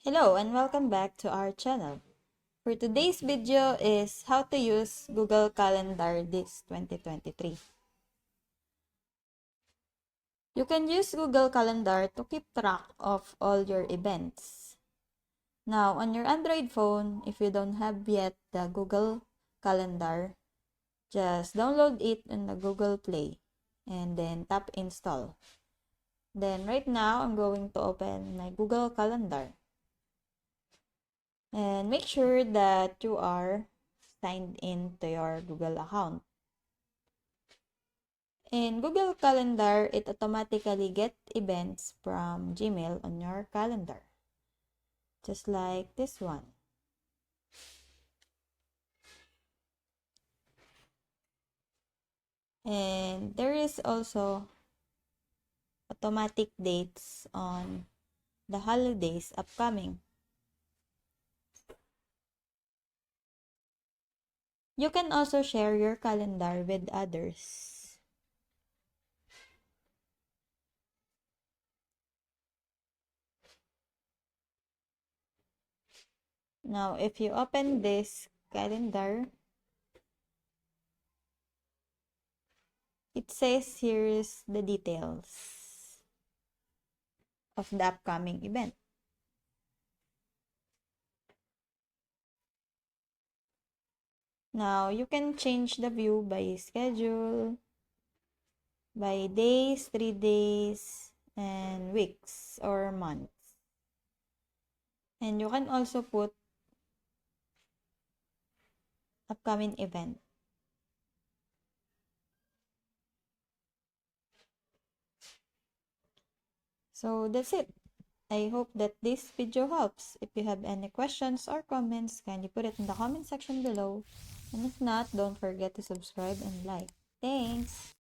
Hello and welcome back to our channel. For today's video is how to use Google Calendar this 2023. You can use Google Calendar to keep track of all your events. Now, on your Android phone, if you don't have yet the Google Calendar, just download it in the Google Play and then tap install. Then right now, I'm going to open my Google Calendar. And make sure that you are signed in to your Google account. In Google Calendar, it automatically gets events from Gmail on your calendar. Just like this one. And there is also automatic dates on the holidays upcoming. You can also share your calendar with others. Now, if you open this calendar, it says here's the details of the upcoming event. Now, you can change the view by schedule, by days, 3 days, and weeks or months. And you can also put upcoming event. So that's it. I hope that this video helps. If you have any questions or comments, kindly put it in the comment section below. And if not, don't forget to subscribe and like. Thanks!